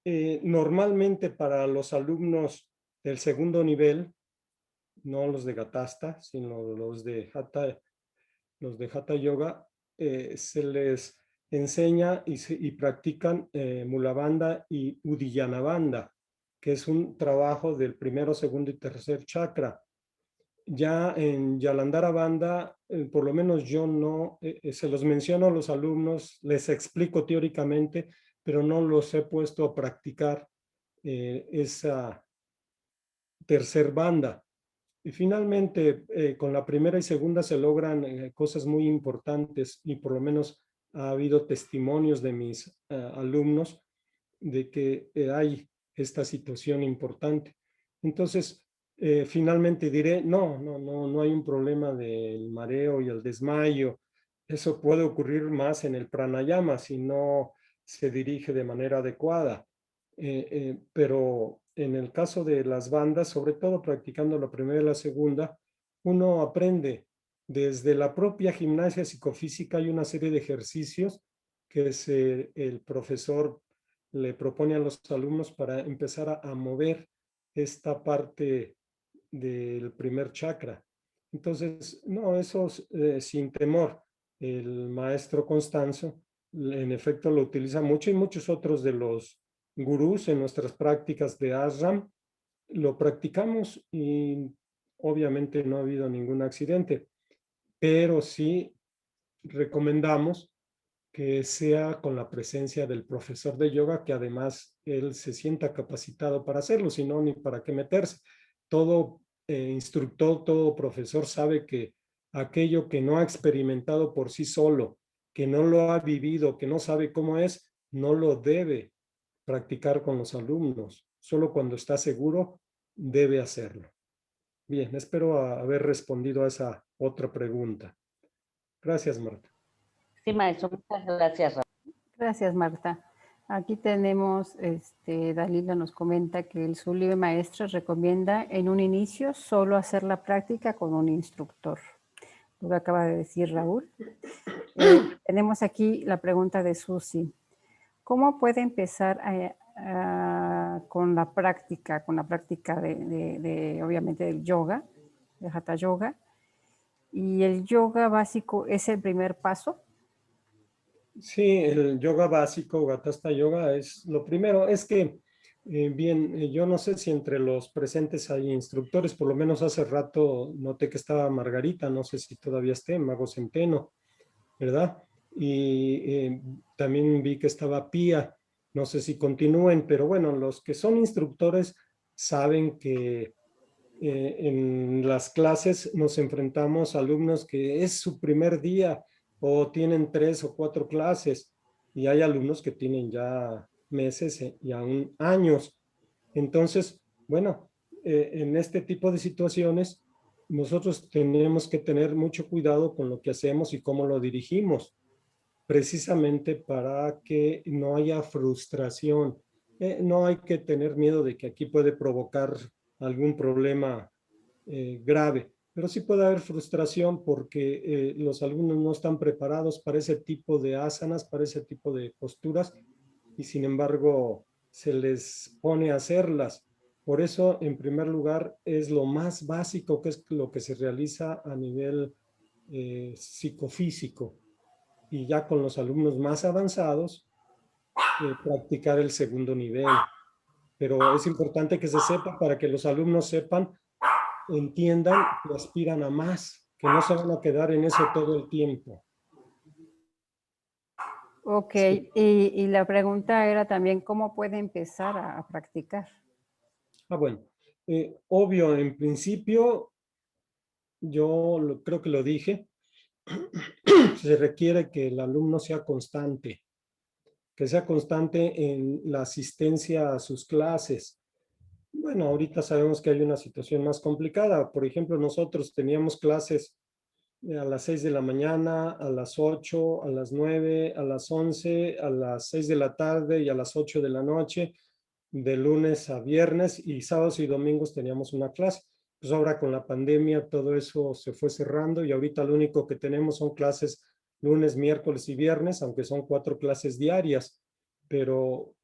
Normalmente para los alumnos del segundo nivel, no los de Gatasta, sino los de Hatha Yoga, se les enseña y practican Mula Bandha y Uddiyana Bandha, que es un trabajo del primero, segundo y tercer chakra. Ya en Jalandhara Bandha, por lo menos yo no, se los menciono a los alumnos, les explico teóricamente, pero no los he puesto a practicar esa tercer banda. Y finalmente, con la primera y segunda se logran cosas muy importantes, y por lo menos ha habido testimonios de mis alumnos de que hay esta situación importante. Entonces, finalmente diré, no hay un problema del mareo y el desmayo. Eso puede ocurrir más en el pranayama si no se dirige de manera adecuada. Pero en el caso de las bandas, sobre todo practicando la primera y la segunda, uno aprende desde la propia gimnasia psicofísica. Hay una serie de ejercicios que el profesor le propone a los alumnos para empezar a mover esta parte del primer chakra. Entonces, no, eso sin temor. El maestro Constanzo, en efecto, lo utiliza mucho, y muchos otros de los gurús en nuestras prácticas de ashram lo practicamos, y obviamente no ha habido ningún accidente, pero sí recomendamos que sea con la presencia del profesor de yoga, que además él se sienta capacitado para hacerlo, si no, ni para qué meterse. Todo instructor, todo profesor sabe que aquello que no ha experimentado por sí solo, que no lo ha vivido, que no sabe cómo es, no lo debe practicar con los alumnos. Solo cuando está seguro, debe hacerlo. Bien, espero haber respondido a esa otra pregunta. Gracias, Marta. Sí, maestro, muchas gracias. Gracias, Marta. Aquí tenemos, Dalila nos comenta que su libro maestro recomienda en un inicio solo hacer la práctica con un instructor. Lo que acaba de decir Raúl. Tenemos aquí la pregunta de Susi. ¿Cómo puede empezar con la práctica obviamente del yoga, de Hatha Yoga? ¿Y el yoga básico es el primer paso? Sí, el yoga básico, Gatasta Yoga, es lo primero. Es que, yo no sé si entre los presentes hay instructores, por lo menos hace rato noté que estaba Margarita, no sé si todavía esté, Mago Centeno, ¿verdad? Y también vi que estaba Pía, no sé si continúen, pero bueno, los que son instructores saben que en las clases nos enfrentamos a alumnos que es su primer día o tienen 3 o 4 clases y hay alumnos que tienen ya meses y aún años. Entonces, bueno, en este tipo de situaciones nosotros tenemos que tener mucho cuidado con lo que hacemos y cómo lo dirigimos, precisamente para que no haya frustración. No hay que tener miedo de que aquí puede provocar algún problema grave, pero sí puede haber frustración porque los alumnos no están preparados para ese tipo de asanas, para ese tipo de posturas y sin embargo se les pone a hacerlas. Por eso, en primer lugar, es lo más básico que es lo que se realiza a nivel psicofísico y ya con los alumnos más avanzados, practicar el segundo nivel. Pero es importante que se sepa para que los alumnos sepan, entiendan y aspiran a más, que no se van a quedar en eso todo el tiempo. Ok, Sí. y la pregunta era también, ¿cómo puede empezar a practicar? Bueno, obvio, en principio, creo que lo dije, se requiere que el alumno sea constante, que sea constante en la asistencia a sus clases. Bueno, ahorita sabemos que hay una situación más complicada. Por ejemplo, nosotros teníamos clases a las 6 de la mañana, a las 8, a las 9, a las 11, a las 6 de la tarde y a las 8 de la noche, de lunes a viernes, y sábados y domingos teníamos una clase. Pues ahora con la pandemia todo eso se fue cerrando y ahorita lo único que tenemos son clases lunes, miércoles y viernes, aunque son 4 clases diarias, pero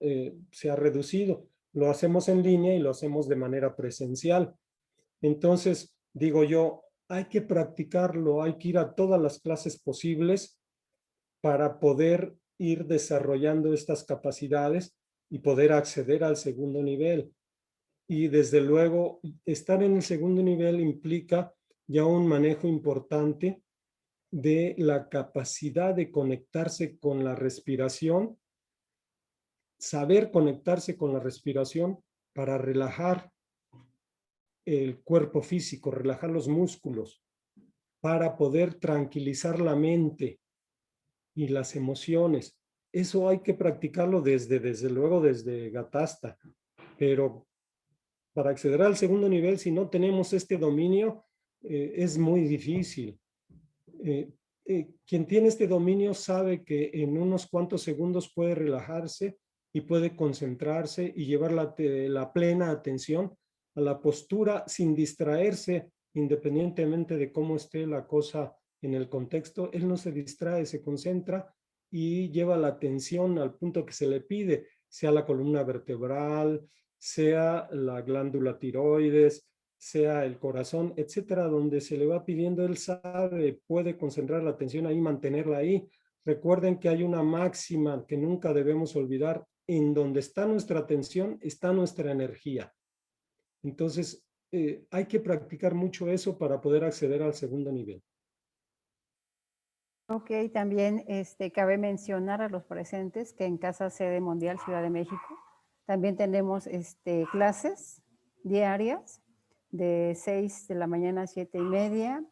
se ha reducido. Lo hacemos en línea y lo hacemos de manera presencial. Entonces, digo yo, hay que practicarlo, hay que ir a todas las clases posibles para poder ir desarrollando estas capacidades y poder acceder al segundo nivel. Y desde luego, estar en el segundo nivel implica ya un manejo importante de la capacidad de conectarse con la respiración, saber conectarse con la respiración para relajar el cuerpo físico, relajar los músculos, para poder tranquilizar la mente y las emociones. Eso hay que practicarlo desde luego, desde Gatasta, pero para acceder al segundo nivel, si no tenemos este dominio, es muy difícil. Quien tiene este dominio sabe que en unos cuantos segundos puede relajarse y puede concentrarse y llevar la plena atención a la postura sin distraerse, independientemente de cómo esté la cosa en el contexto. Él no se distrae, se concentra y lleva la atención al punto que se le pide, sea la columna vertebral, sea la glándula tiroides, sea el corazón, etcétera, donde se le va pidiendo, él sabe, puede concentrar la atención ahí, mantenerla ahí. Recuerden que hay una máxima que nunca debemos olvidar: en donde está nuestra atención, está nuestra energía. Entonces, hay que practicar mucho eso para poder acceder al segundo nivel. Ok, también cabe mencionar a los presentes que en Casa Sede Mundial Ciudad de México también tenemos clases diarias de 6 de la mañana a 7:30.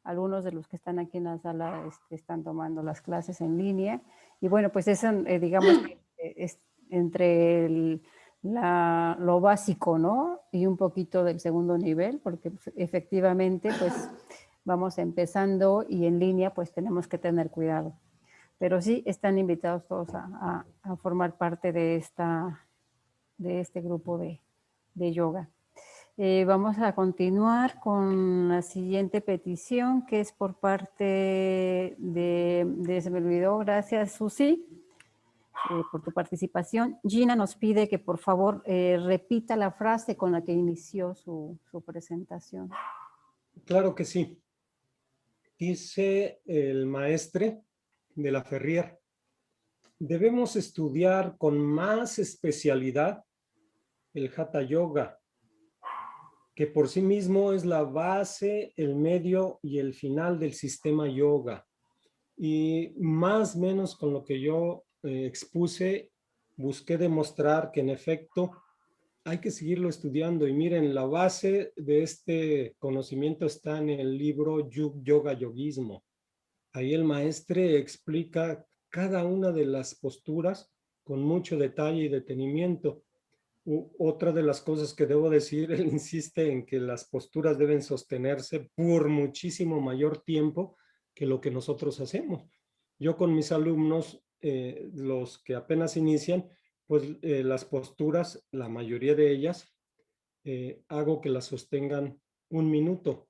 Algunos de los que están aquí en la sala están tomando las clases en línea. Y bueno, pues eso, digamos, es entre lo básico, ¿no? Y un poquito del segundo nivel, porque pues, efectivamente, pues vamos empezando y en línea, pues tenemos que tener cuidado. Pero sí, están invitados todos a formar parte de este grupo de yoga. Vamos a continuar con la siguiente petición, que es por parte se me olvidó, gracias Susi, por tu participación. Gina nos pide que por favor repita la frase con la que inició su presentación. Claro que sí. Dice el maestre de la Ferrier: debemos estudiar con más especialidad el Hatha Yoga, que por sí mismo es la base, el medio y el final del sistema yoga. Y más o menos con lo que yo expuse, busqué demostrar que en efecto hay que seguirlo estudiando. Y miren, la base de este conocimiento está en el libro Yoga Yogismo. Ahí el maestre explica cada una de las posturas con mucho detalle y detenimiento. Otra de las cosas que debo decir, él insiste en que las posturas deben sostenerse por muchísimo mayor tiempo que lo que nosotros hacemos. Yo con mis alumnos, los que apenas inician, pues las posturas, la mayoría de ellas, hago que las sostengan 1 minuto.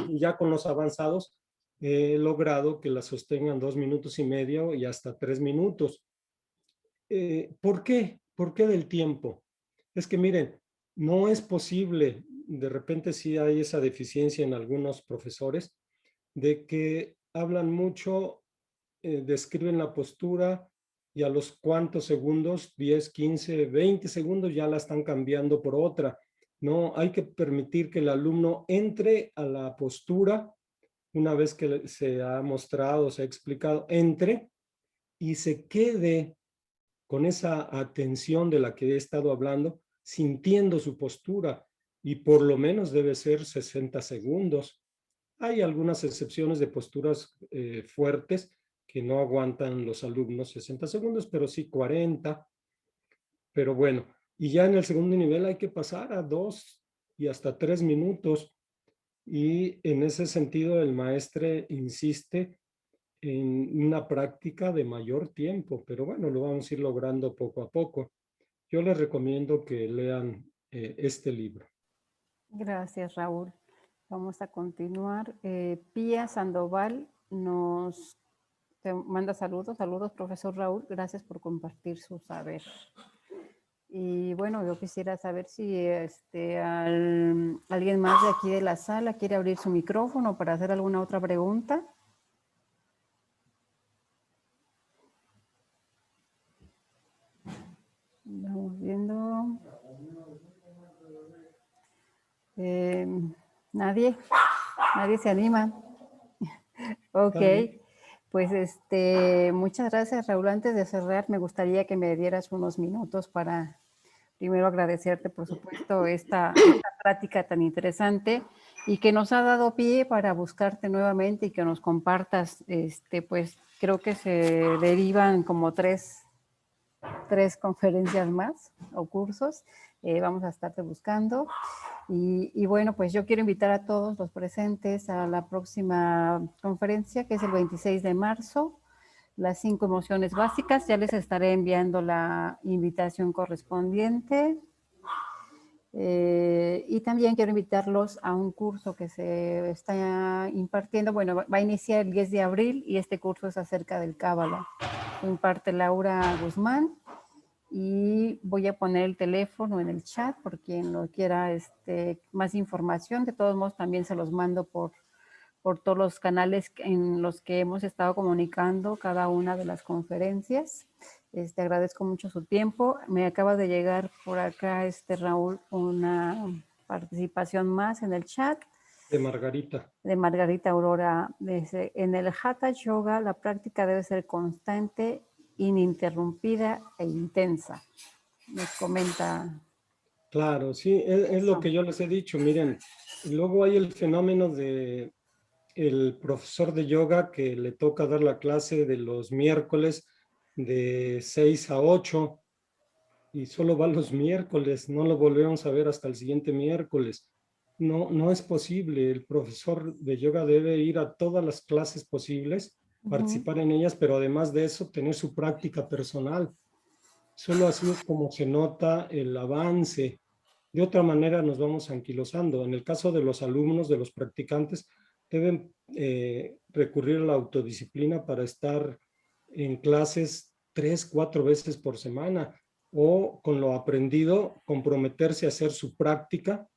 Y ya con los avanzados he logrado que las sostengan 2 minutos y medio y hasta 3 minutos. ¿Por qué? ¿Por qué del tiempo? Es que miren, no es posible, de repente sí hay esa deficiencia en algunos profesores, de que hablan mucho, describen la postura y a los cuantos segundos, 10, 15, 20 segundos ya la están cambiando por otra. No, hay que permitir que el alumno entre a la postura una vez que se ha mostrado, se ha explicado, entre y se quede con esa atención de la que he estado hablando, sintiendo su postura, y por lo menos debe ser 60 segundos. Hay algunas excepciones de posturas fuertes que no aguantan los alumnos 60 segundos, pero sí 40. Pero bueno, y ya en el segundo nivel hay que pasar a 2 y hasta 3 minutos. Y en ese sentido el maestre insiste en una práctica de mayor tiempo, pero bueno, lo vamos a ir logrando poco a poco. Yo les recomiendo que lean este libro. Gracias, Raúl. Vamos a continuar. Pía Sandoval te manda saludos. Saludos, profesor Raúl. Gracias por compartir su saber. Y bueno, yo quisiera saber si alguien más de aquí de la sala quiere abrir su micrófono para hacer alguna otra pregunta. Vamos viendo. Nadie se anima. Ok, pues muchas gracias, Raúl. Antes de cerrar, me gustaría que me dieras unos minutos para primero agradecerte, por supuesto, esta plática tan interesante y que nos ha dado pie para buscarte nuevamente y que nos compartas, pues creo que se derivan como tres conferencias más o cursos. Vamos a estarte buscando. Y bueno, pues yo quiero invitar a todos los presentes a la próxima conferencia, que es el 26 de marzo, las 5 emociones básicas. Ya les estaré enviando la invitación correspondiente. Y también quiero invitarlos a un curso que se está impartiendo. Bueno, va a iniciar el 10 de abril y este curso es acerca del Cábala. Lo imparte Laura Guzmán. Y voy a poner el teléfono en el chat por quien lo quiera más información. De todos modos, también se los mando por todos los canales en los que hemos estado comunicando cada una de las conferencias. Agradezco mucho su tiempo. Me acaba de llegar por acá, Raúl, una participación más en el chat. De Margarita. De Margarita Aurora. Dice, en el Hatha Yoga la práctica debe ser constante, ininterrumpida e intensa. Nos comenta. Claro, sí, es lo que yo les he dicho. Miren, luego hay el fenómeno de el profesor de yoga que le toca dar la clase de los miércoles de 6 a 8 y solo va los miércoles, no lo volvemos a ver hasta el siguiente miércoles. No, no es posible. El profesor de yoga debe ir a todas las clases posibles, participar en ellas, pero además de eso, tener su práctica personal. Solo así es como se nota el avance. De otra manera nos vamos anquilosando. En el caso de los alumnos, de los practicantes, deben recurrir a la autodisciplina para estar en clases 3, 4 veces por semana o con lo aprendido comprometerse a hacer su práctica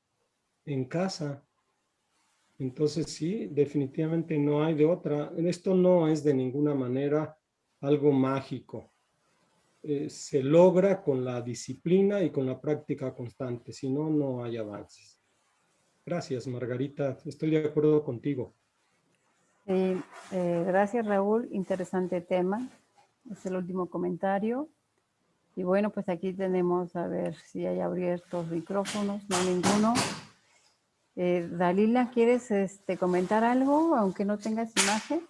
en casa. Entonces sí, definitivamente no hay de otra. Esto no es de ninguna manera algo mágico. Se logra con la disciplina y con la práctica constante, si no, no hay avances. Gracias, Margarita, estoy de acuerdo contigo. Sí, gracias, Raúl, interesante tema. Es el último comentario. Y bueno, pues aquí tenemos, a ver si hay abiertos micrófonos, no hay ninguno. Dalila, ¿quieres comentar algo, aunque no tengas imagen?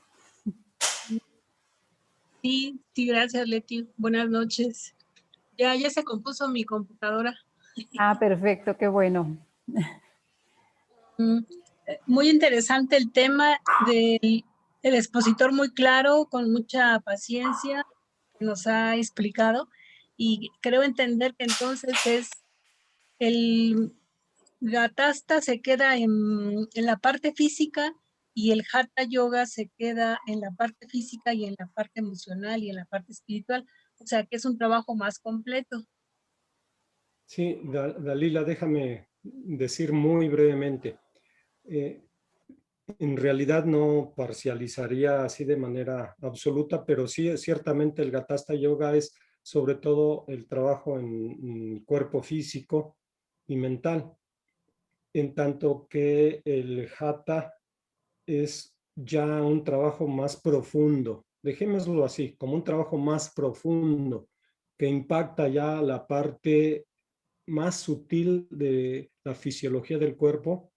Sí, gracias, Leti. Buenas noches. Ya se compuso mi computadora. Ah, perfecto, qué bueno. Muy interesante el tema del expositor, muy claro, con mucha paciencia, nos ha explicado, y creo entender que entonces es el Gatasta se queda en la parte física y el Hatha Yoga se queda en la parte física y en la parte emocional y en la parte espiritual. O sea, que es un trabajo más completo. Sí, Dalila, déjame decir muy brevemente. En realidad no parcializaría así de manera absoluta, pero sí, ciertamente el Gatasta Yoga es sobre todo el trabajo en el cuerpo físico y mental, en tanto que el Hatha es ya un trabajo más profundo, dejémoslo así, como un trabajo más profundo, que impacta ya la parte más sutil de la fisiología del cuerpo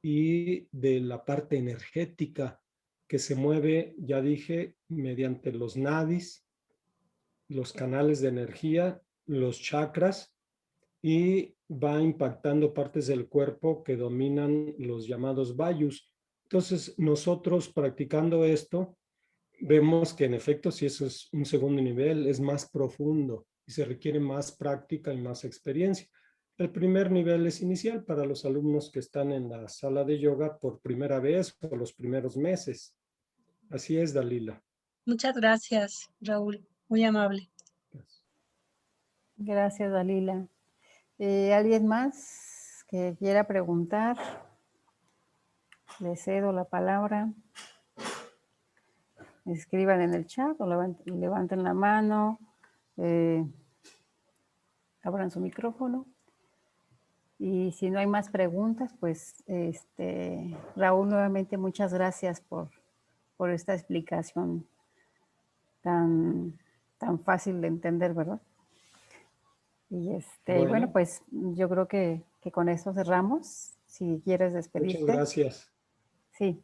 y de la parte energética que se mueve, ya dije, mediante los nadis, los canales de energía, los chakras, y va impactando partes del cuerpo que dominan los llamados vayus. Entonces, nosotros practicando esto, vemos que en efecto, si eso es un segundo nivel, es más profundo y se requiere más práctica y más experiencia. El primer nivel es inicial para los alumnos que están en la sala de yoga por primera vez o los primeros meses. Así es, Dalila. Muchas gracias, Raúl. Muy amable. Gracias, Dalila. ¿Alguien más que quiera preguntar? Le cedo la palabra. Escriban en el chat o levanten la mano. Abran su micrófono. Y si no hay más preguntas, pues Raúl, nuevamente muchas gracias por esta explicación tan fácil de entender, ¿verdad? Y bueno, pues yo creo que con eso cerramos. Si quieres despedirte. Muchas gracias. Sí.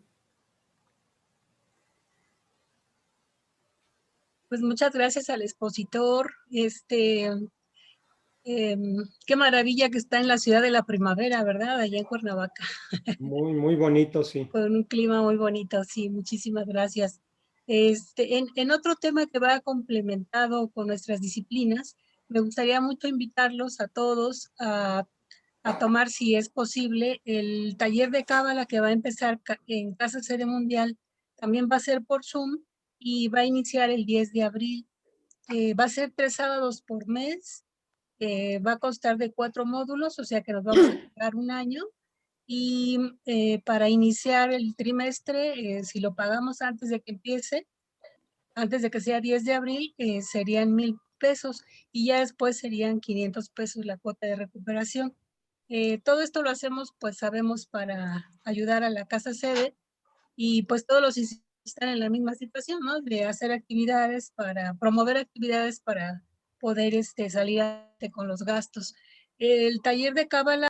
Pues muchas gracias al expositor. Qué maravilla que está en la ciudad de la primavera, ¿verdad? Allá en Cuernavaca. Muy, muy bonito, sí. Con un clima muy bonito, sí. Muchísimas gracias. En otro tema que va complementado con nuestras disciplinas, me gustaría mucho invitarlos a todos a tomar, si es posible, el taller de Cábala que va a empezar en Casa Sede Mundial. También va a ser por Zoom y va a iniciar el 10 de abril. Va a ser 3 sábados por mes. Va a constar de 4 módulos, o sea que nos vamos a quedar un año. Y para iniciar el trimestre, si lo pagamos antes de que empiece, antes de que sea 10 de abril, serían 1,000 pesos y ya después serían 500 pesos la cuota de recuperación. Todo esto lo hacemos, pues sabemos, para ayudar a la casa sede, y pues todos los institutos están en la misma situación, ¿no? De hacer actividades para promover actividades para poder salir adelante con los gastos. El taller de Cábala